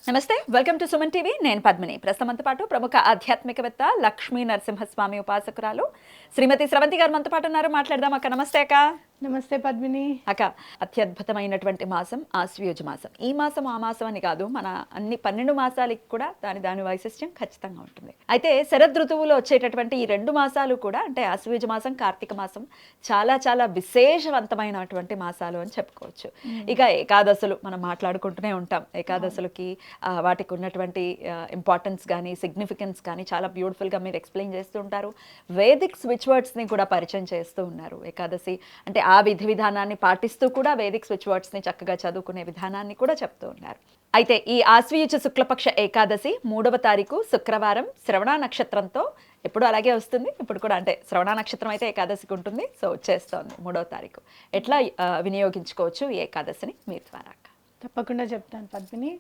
నమస్తే, welcome to Suman TV. నేను పద్మిని. ప్రస్తుతంతో పాటు ప్రముఖ ఆధ్యాత్మికవేత్త లక్ష్మీ నరసింహస్వామి ఉపాసకురాలు శ్రీమతి స్రవంతి గారు మనతో పాటు ఉన్నారు. మాట్లాడదాం అక్క. నమస్తే అక్క. నమస్తే పద్మిని. అక్క, అత్యద్భుతమైనటువంటి మాసం ఆశ్వయుజ మాసం. ఈ మాసం ఆ మాసం అని కాదు, మన అన్ని 12 మాసాలకి కూడా దాని వైశిష్ట్యం ఖచ్చితంగా ఉంటుంది. అయితే శరద్ ఋతువులో వచ్చేటటువంటి ఈ 2 మాసాలు కూడా, అంటే ఆశ్వయుజ మాసం, కార్తీక మాసం, చాలా చాలా విశేషవంతమైనటువంటి మాసాలు అని చెప్పుకోవచ్చు. ఇక ఏకాదశులు మనం మాట్లాడుకుంటూనే ఉంటాం. ఏకాదశులకి వాటికి ఉన్నటువంటి ఇంపార్టెన్స్ కానీ సిగ్నిఫికెన్స్ కానీ చాలా బ్యూటిఫుల్గా మీరు ఎక్స్ప్లెయిన్ చేస్తూ ఉంటారు. వేదిక్ స్విచ్ వర్డ్స్ని కూడా పరిచయం చేస్తూ ఉన్నారు. ఏకాదశి అంటే ఆ విధి విధానాన్ని పాటిస్తూ కూడా వేదిక్ స్విచ్ వర్డ్స్ని చక్కగా చదువుకునే విధానాన్ని కూడా చెప్తూ ఉన్నారు. అయితే ఈ ఆశ్వయుజ శుక్లపక్ష ఏకాదశి 3వ తారీఖు శుక్రవారం శ్రవణ నక్షత్రంతో, ఎప్పుడు అలాగే వస్తుంది, ఇప్పుడు కూడా అంటే శ్రవణ నక్షత్రం అయితే ఏకాదశికి ఉంటుంది. సో వచ్చేస్తోంది 3వ తారీఖు. ఎట్లా వినియోగించుకోవచ్చు ఈ ఏకాదశిని మీ ద్వారా? తప్పకుండా చెప్తాను పద్మిని.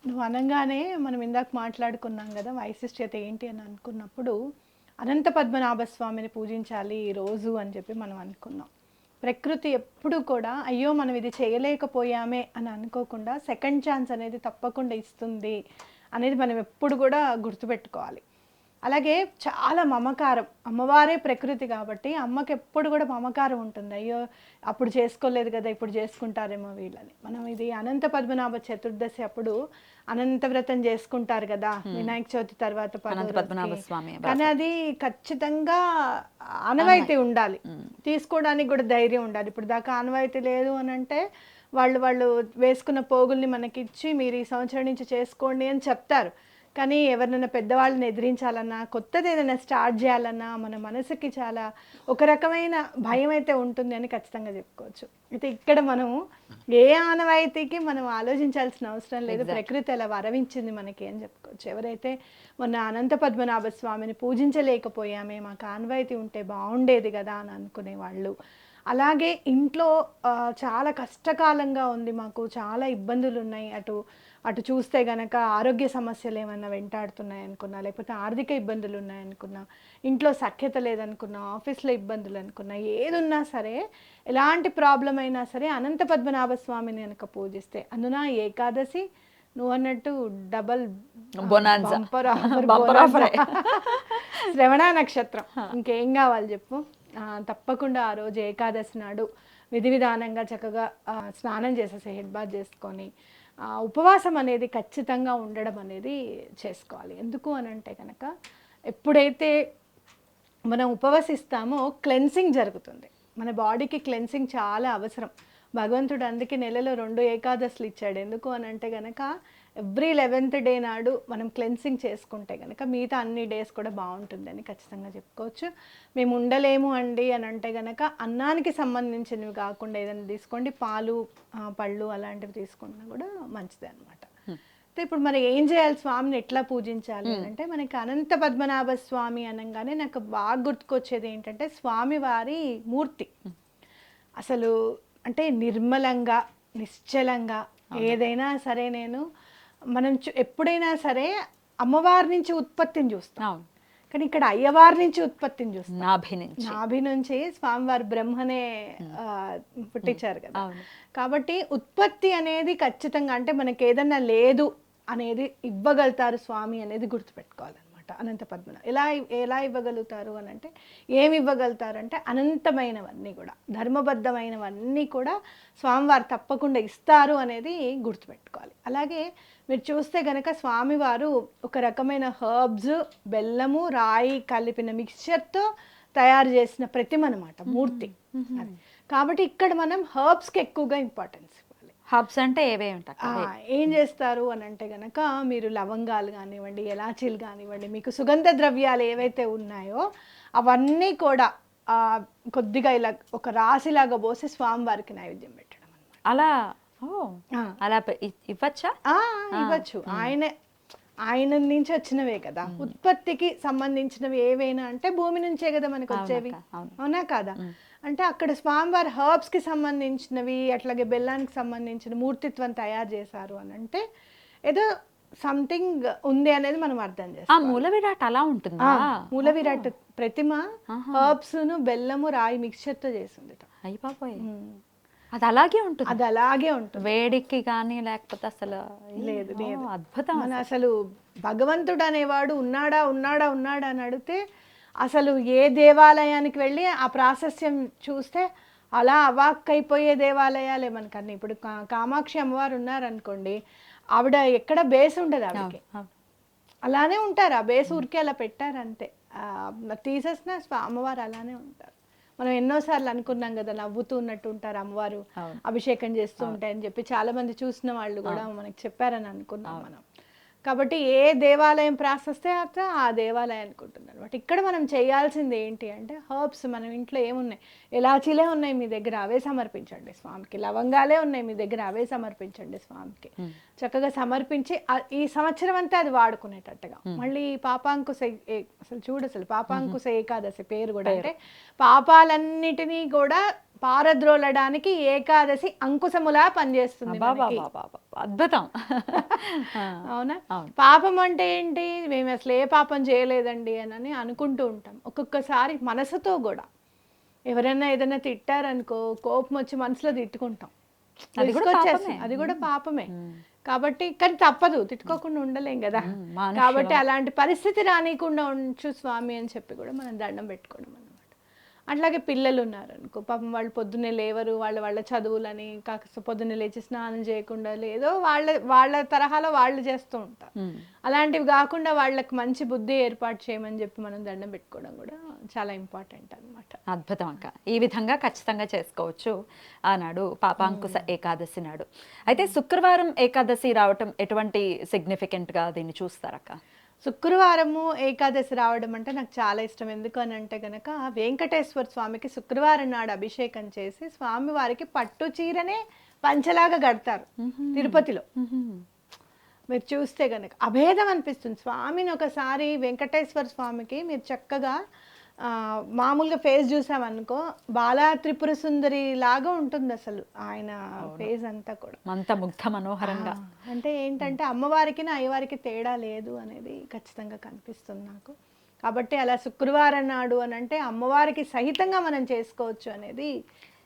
నువ్వు అనగానే మనం ఇందాక మాట్లాడుకున్నాం కదా, వైశిష్ట్యత ఏంటి అని అనుకున్నప్పుడు అనంత పద్మనాభ స్వామిని పూజించాలి ఈరోజు అని చెప్పి మనం అనుకున్నాం. ప్రకృతి ఎప్పుడు కూడా అయ్యో మనం ఇది చేయలేకపోయామే అని అనుకోకుండా సెకండ్ ఛాన్స్ అనేది తప్పకుండా ఇస్తుంది అనేది మనం ఎప్పుడు కూడా గుర్తుపెట్టుకోవాలి. అలాగే చాలా మమకారం, అమ్మవారే ప్రకృతి కాబట్టి అమ్మకి ఎప్పుడు కూడా మమకారం ఉంటుంది. అయ్యో అప్పుడు చేసుకోలేదు కదా, ఇప్పుడు చేసుకుంటారేమో వీళ్ళని. మనం ఇది అనంత పద్మనాభ చతుర్దశి అప్పుడు అనంత వ్రతం చేసుకుంటారు కదా, వినాయక చవితి తర్వాత పద్మనాభ స్వామి. కానీ అది ఖచ్చితంగా ఆనవాయితీ ఉండాలి, తీసుకోవడానికి కూడా ధైర్యం ఉండాలి. ఇప్పుడు దాకా ఆనవాయితీ లేదు అని అంటే వాళ్ళు వేసుకున్న పోగుల్ని మనకిచ్చి మీరు ఈ సంవత్సరం నుంచి చేసుకోండి అని చెప్తారు. కానీ ఎవరినైనా పెద్దవాళ్ళని ఎదిరించాలన్నా, కొత్తది ఏదైనా స్టార్ట్ చేయాలన్నా మన మనసుకి చాలా ఒక రకమైన భయం అయితే ఉంటుంది అని ఖచ్చితంగా చెప్పుకోవచ్చు. అయితే ఇక్కడ మనము ఏ ఆనవాయితీకి మనం ఆలోచించాల్సిన అవసరం లేదు, ప్రకృతి అలా వరవించింది మనకి అని చెప్పుకోవచ్చు. ఎవరైతే మొన్న అనంత పద్మనాభ స్వామిని పూజించలేకపోయామే, మాకు ఆనవాయితీ ఉంటే బాగుండేది కదా అని అనుకునే వాళ్ళు, అలాగే ఇంట్లో చాలా కష్టకాలంగా ఉంది, మాకు చాలా ఇబ్బందులు ఉన్నాయి, అటు చూస్తే గనక ఆరోగ్య సమస్యలు ఏమన్నా వెంటాడుతున్నాయి అనుకున్నా, లేకపోతే ఆర్థిక ఇబ్బందులు ఉన్నాయనుకున్నా, ఇంట్లో సఖ్యత లేదనుకున్నా, ఆఫీస్లో ఇబ్బందులు అనుకున్నా, ఏదున్నా సరే, ఎలాంటి ప్రాబ్లం అయినా సరే అనంత పద్మనాభ స్వామిని కనుక పూజిస్తే, అందున ఏకాదశి నువ్వు అన్నట్టు డబల్ శ్రవణ నక్షత్రం, ఇంకేం కావాలి చెప్పు. తప్పకుండా ఆ రోజు ఏకాదశి నాడు విధి విధానంగా చక్కగా స్నానం చేసేసి హెడ్ బాత్ చేసుకొని ఉపవాసం అనేది ఖచ్చితంగా ఉండడం అనేది చేసుకోవాలి. ఎందుకు అని అంటే కనుక ఎప్పుడైతే మనం ఉపవసిస్తామో క్లెన్సింగ్ జరుగుతుంది, మన బాడీకి క్లెన్సింగ్ చాలా అవసరం. భగవంతుడు అందుకే నెలలో 2 ఏకాదశులు ఇచ్చాడు. ఎందుకు అని అంటే కనుక ఎవ్రీ 11th డే నాడు మనం క్లెన్సింగ్ చేసుకుంటే కనుక మిగతా అన్ని డేస్ కూడా బాగుంటుందని ఖచ్చితంగా చెప్పుకోవచ్చు. మేము ఉండలేము అండి అని అంటే కనుక అన్నానికి సంబంధించినవి కాకుండా ఏదైనా తీసుకోండి, పాలు పళ్ళు అలాంటివి తీసుకున్నా కూడా మంచిది అనమాట. అయితే ఇప్పుడు మరి ఏం చేయాలి, స్వామిని ఎట్లా పూజించాలి అంటే, మనకి అనంత పద్మనాభ స్వామి అనగానే నాకు బాగా గుర్తుకొచ్చేది ఏంటంటే స్వామివారి మూర్తి. అసలు అంటే నిర్మలంగా నిశ్చలంగా ఏదైనా సరే, మనం ఎప్పుడైనా సరే అమ్మవారి నుంచి ఉత్పత్తిని చూస్తాం, కానీ ఇక్కడ అయ్యవారి నుంచి ఉత్పత్తిని చూస్తాం. నాభి నుంచి స్వామివారి బ్రహ్మనే పుట్టించారు కదా. కాబట్టి ఉత్పత్తి అనేది ఖచ్చితంగా, అంటే మనకి ఏదన్నా లేదు అనేది ఇవ్వగలుగుతారు స్వామి అనేది గుర్తుపెట్టుకోవాలన్నమాట. అనంత పద్మనాభ ఎలా ఇవ్వగలుగుతారు అని అంటే, ఏమి ఇవ్వగలుగుతారంటే అనంతమైనవన్నీ కూడా, ధర్మబద్ధమైనవన్నీ కూడా స్వామివారు తప్పకుండా ఇస్తారు అనేది గుర్తుపెట్టుకోవాలి. అలాగే మీరు చూస్తే కనుక స్వామివారు ఒక రకమైన హర్బ్స్, బెల్లము, రాయి కలిపిన మిక్స్చర్తో తయారు చేసిన ప్రతిమ అనమాట, మూర్తి. కాబట్టి ఇక్కడ మనం హర్బ్స్కి ఎక్కువగా ఇంపార్టెన్స్ ఇవ్వాలి. హర్బ్స్ అంటే ఏం చేస్తారు అని అంటే కనుక, మీరు లవంగాలు కానివ్వండి, ఎలాచీలు కానివ్వండి, మీకు సుగంధ ద్రవ్యాలు ఏవైతే ఉన్నాయో అవన్నీ కూడా కొద్దిగా ఇలా ఒక రాశిలాగా పోసి స్వామివారికి నైవేద్యం పెట్టడం అనమాట. అలా ఇవ్వచ్చా? ఇవ్వచ్చు. ఆయన నుంచి వచ్చినవే కదా, ఉత్పత్తికి సంబంధించినవి ఏవైనా అంటే భూమి నుంచే కదా మనకు వచ్చేవి, అవునా కాదా? అంటే అక్కడ స్వామివారి హర్బ్స్కి సంబంధించినవి, అట్లాగే బెల్లానికి సంబంధించిన మూర్తిత్వం తయారు చేశారు అని అంటే ఏదో సంథింగ్ ఉంది అనేది మనం అర్థం చేస్తాం. మూల విరాట్ అలా ఉంటుంది. మూల విరాట్ ప్రతిమ హర్బ్స్ ను బెల్లము రాయి మిక్స్చర్తో చేసింది. అయిపోయి అది అలాగే ఉంటుంది, అది అలాగే ఉంటుంది. వేడికి కానీ లేకపోతే అసలు లేదు, లేదు. అద్భుతం. మన అసలు భగవంతుడు అనేవాడు ఉన్నాడా ఉన్నాడా ఉన్నాడా అని అడిగితే అసలు ఏ దేవాలయానికి వెళ్ళి ఆ ప్రాశస్యం చూస్తే అలా అవాక్కైపోయే దేవాలయాలే మనకన్నీ. ఇప్పుడు కామాక్షి అమ్మవారు ఉన్నారనుకోండి, ఆవిడ ఎక్కడ బేస్ ఉండదు ఆవిడకి, అలానే ఉంటారు. ఆ బేస్ ఊరికే అలా పెట్టారు అంతే, తీసేసిన అమ్మవారు అలానే ఉంటారు. మనం ఎన్నోసార్లు అనుకున్నాం కదా, నవ్వుతూ ఉన్నట్టు ఉంటారు అమ్మవారు, అభిషేకం చేస్తూ ఉంటాయని చెప్పి చాలా మంది చూసిన వాళ్ళు కూడా మనకి చెప్పారని అనుకున్నాం మనం. కాబట్టి ఏ దేవాలయం ప్రాశస్తే ఆ దేవాలయానికి ఉంటుంది అనమాట. ఇక్కడ మనం చేయాల్సింది ఏంటి అంటే, హర్బ్స్ మనం ఇంట్లో ఏమున్నాయి, ఎలాచీలే ఉన్నాయి మీ దగ్గర, అవే సమర్పించండి స్వామికి. లవంగాలే ఉన్నాయి మీ దగ్గర, అవే సమర్పించండి స్వామికి. చక్కగా సమర్పించి ఈ సంవత్సరం అంతా అది వాడుకునేటట్టుగా. మళ్ళీ పాపాంకుశ అసలు పాపాంకుశ ఏకాదశి పేరు కూడా అంటే పాపాలన్నిటినీ కూడా పారద్రోలడానికి ఏకాదశి అంకుశములా పనిచేస్తుంది. అద్భుతం. అవునా? పాపం అంటే ఏంటి, మేము అసలు ఏ పాపం చేయలేదండి అని అనుకుంటూ ఉంటాం. ఒక్కొక్కసారి మనసుతో కూడా ఎవరైనా ఏదైనా తిట్టారనుకో, కోపం వచ్చి మనసులో తిట్టుకుంటాం, అది కూడా పాపమే. కాబట్టి కానీ తప్పదు, తిట్టుకోకుండా ఉండలేం కదా. కాబట్టి అలాంటి పరిస్థితి రానికుండా ఉంచు స్వామి అని చెప్పి కూడా మనం దండం పెట్టుకోవడం అన్నమాట. అట్లాగే పిల్లలు ఉన్నారనుకో, పాపం వాళ్ళు పొద్దున్నే లేవరు, వాళ్ళ చదువులని కాస్త పొద్దున్నే లేచి స్నానం చేయకుండా లేదో వాళ్ళ తరహాలో వాళ్ళు చేస్తూ ఉంటారు. అలాంటివి కాకుండా వాళ్ళకి మంచి బుద్ధి ఏర్పాటు చేయమని చెప్పి మనం దండం పెట్టుకోవడం కూడా చాలా ఇంపార్టెంట్ అనమాట. అద్భుతం అక్క. ఈ విధంగా ఖచ్చితంగా చేసుకోవచ్చు ఆనాడు పాపాంకుశ ఏకాదశి నాడు. అయితే శుక్రవారం ఏకాదశి రావటం ఎటువంటి సిగ్నిఫికెంట్గా దీన్ని చూస్తారక్క? శుక్రవారము ఏకాదశి రావడం అంటే నాకు చాలా ఇష్టం. ఎందుకు అని అంటే కనుక, వెంకటేశ్వర స్వామికి శుక్రవారం నాడు అభిషేకం చేసి స్వామి వారికి పట్టు చీరనే పంచలాగా కడతారు తిరుపతిలో. మీరు చూస్తే కనుక అభేదం అనిపిస్తుంది. స్వామిని ఒకసారి వెంకటేశ్వర స్వామికి మీరు చక్కగా మామూలుగా ఫేస్ చూసామనుకో, బాలా త్రిపుర సుందరి లాగా ఉంటుంది అసలు ఆయన ఫేస్ అంతా కూడా, అంత ముగ్ధ మనోహరంగా. అంటే ఏంటంటే అమ్మవారికి అయ్యవారికి తేడా లేదు అనేది ఖచ్చితంగా కనిపిస్తుంది నాకు. కాబట్టి అలా శుక్రవారం నాడు అని అంటే అమ్మవారికి సహితంగా మనం చేసుకోవచ్చు అనేది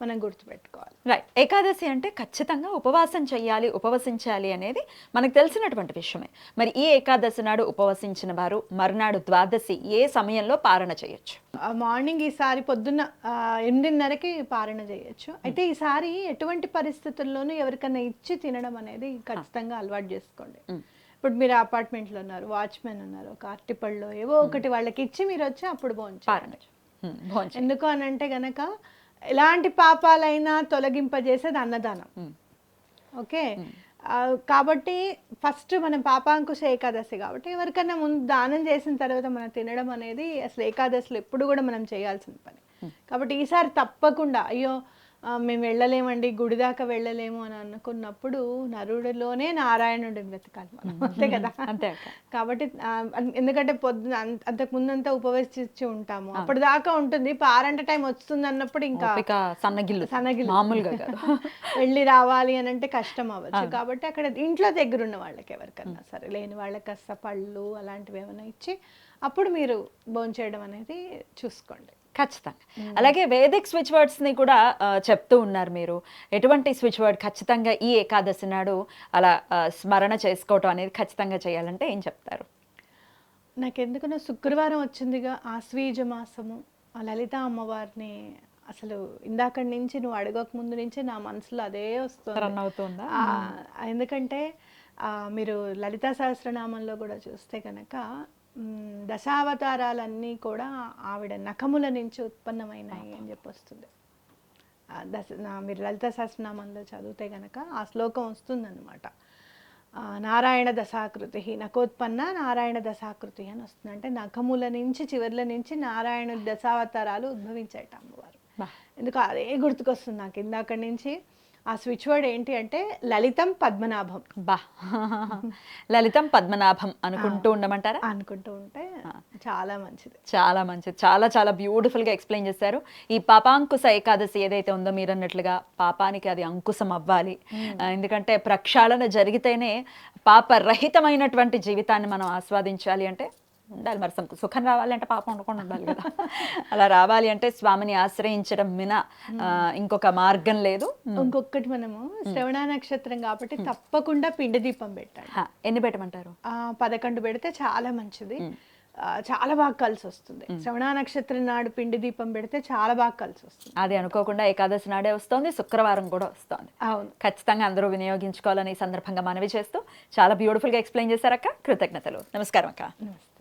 మనం గుర్తుపెట్టుకోవాలి. రైట్. ఏకాదశి అంటే ఖచ్చితంగా ఉపవాసం చేయాలి, ఉపవసించాలి అనేది మనకు తెలిసినటువంటి విషయమే. మరి ఈ ఏకాదశి నాడు ఉపవసించిన వారు మరునాడు ద్వాదశి ఏ సమయంలో పారణ చేయొచ్చు? మార్నింగ్ ఈసారి పొద్దున్న 8:30కి పారణ చేయొచ్చు. అయితే ఈసారి ఎటువంటి పరిస్థితుల్లోనూ ఎవరికైనా ఇచ్చి తినడం అనేది ఖచ్చితంగా అలవాటు చేసుకోండి. ఇప్పుడు మీరు అపార్ట్మెంట్లో ఉన్నారు, వాచ్మెన్ ఉన్నారు, ఒక అరటిపళ్ళు ఏవో ఒకటి వాళ్ళకి ఇచ్చి మీరు వచ్చి అప్పుడు భోంచేయండి. ఎందుకు అని అంటే గనక ఎలాంటి పాపాలైనా తొలగింపజేసేది అన్నదానం. ఓకే, కాబట్టి ఫస్ట్ మనం పాపాంకుశ ఏకాదశి కాబట్టి ఎవరికైనా ముందు దానం చేసిన తర్వాత మనం తినడం అనేది అసలు ఏకాదశిలో ఎప్పుడు కూడా మనం చేయాల్సిన పని. కాబట్టి ఈసారి తప్పకుండా అయ్యో మేము వెళ్ళలేమండి, గుడి దాకా వెళ్ళలేము అని అనుకున్నప్పుడు నరుడిలోనే నారాయణుడిని వెతకాలి మనం, అంతే కదా. అంతే. కాబట్టి ఎందుకంటే పొద్దున అంతకు ముందంతా ఉపవసించి ఉంటాము, అప్పటిదాకా ఉంటుంది. పారంట టైం వస్తుంది అన్నప్పుడు ఇంకా సన్నగిల్లు మామూలుగా వెళ్ళి రావాలి అని అంటే కష్టం అవ్వచ్చు. కాబట్టి అక్కడ ఇంట్లో దగ్గర ఉన్న వాళ్ళకి ఎవరికన్నా సరే, లేని వాళ్ళకి కాస్త పళ్ళు అలాంటివి ఏమైనా ఇచ్చి అప్పుడు మీరు భోంచేయడం అనేది చూసుకోండి ఖచ్చితంగా. అలాగే వేదిక్ స్విచ్ వర్డ్స్ని కూడా చెప్తూ ఉన్నారు మీరు. ఎటువంటి స్విచ్ వర్డ్ ఖచ్చితంగా ఈ ఏకాదశి నాడు అలా స్మరణ చేసుకోవటం అనేది ఖచ్చితంగా చేయాలంటే ఏం చెప్తారు? నాకెందుకున్నా శుక్రవారం వచ్చిందిగా, ఆశ్వీజ మాసము, ఆ లలిత అమ్మవారిని అసలు ఇందాక నుంచి నువ్వు అడగక ముందు నుంచి నా మనసులో అదే అవుతుందా. ఎందుకంటే మీరు లలితా సహస్రనామంలో కూడా చూస్తే కనుక దశావతారాలన్నీ కూడా ఆవిడ నఖముల నుంచి ఉత్పన్నమైనాయి అని చెప్పి వస్తుంది. మీరు లలిత సహస్రనామంలో చదివితే కనుక ఆ శ్లోకం వస్తుందన్నమాట. నారాయణ దశాకృతి నఖోత్పన్న నారాయణ దశాకృతి అని వస్తుంది. అంటే నఖముల నుంచి చివర్ల నుంచి నారాయణుడి దశావతారాలు ఉద్భవించాయట అమ్మవారు. ఎందుకు అదే గుర్తుకొస్తుంది నాకు ఇందాక నుంచి. ఆ స్విచ్ వర్డ్ ఏంటి అంటే లలితం పద్మనాభం. లలితం పద్మనాభం అనుకుంటూ ఉండమంటారా? అనుకుంటూ ఉంటే చాలా మంచిది, చాలా మంచిది. చాలా చాలా బ్యూటిఫుల్గా ఎక్స్ప్లెయిన్ చేశారు. ఈ పాపాంకుశ ఏకాదశి ఏదైతే ఉందో మీరు అన్నట్లుగా పాపానికి అది అంకుశం అవ్వాలి. ఎందుకంటే ప్రక్షాళన జరిగితేనే పాపరహితమైనటువంటి జీవితాన్ని మనం ఆస్వాదించాలి. అంటే ఉండాలి మరి సుఖం రావాలి అంటే పాపం ఉండకుండా ఉండాలి కదా. అలా రావాలి అంటే స్వామిని ఆశ్రయించడం మిన ఇంకొక మార్గం లేదు. ఇంకొకటి మనము శ్రవణ నక్షత్రం కాబట్టి తప్పకుండా పిండి దీపం పెట్టాలి. ఎన్ని పెట్టమంటారు? 11 పెడితే చాలా మంచిది. చాలా బాగా కలిసి వస్తుంది. శ్రవణ నక్షత్రం నాడు పిండి దీపం పెడితే చాలా బాగా కలిసి వస్తుంది. అది అనుకోకుండా ఏకాదశి నాడే వస్తుంది, శుక్రవారం కూడా వస్తుంది. అవును, ఖచ్చితంగా అందరూ వినియోగించుకోవాలని ఈ సందర్భంగా మనవి చేస్తూ చాలా బ్యూటిఫుల్గా ఎక్స్ప్లెయిన్ చేశారక్క. కృతజ్ఞతలు. నమస్కారం అక్క. నమస్తే.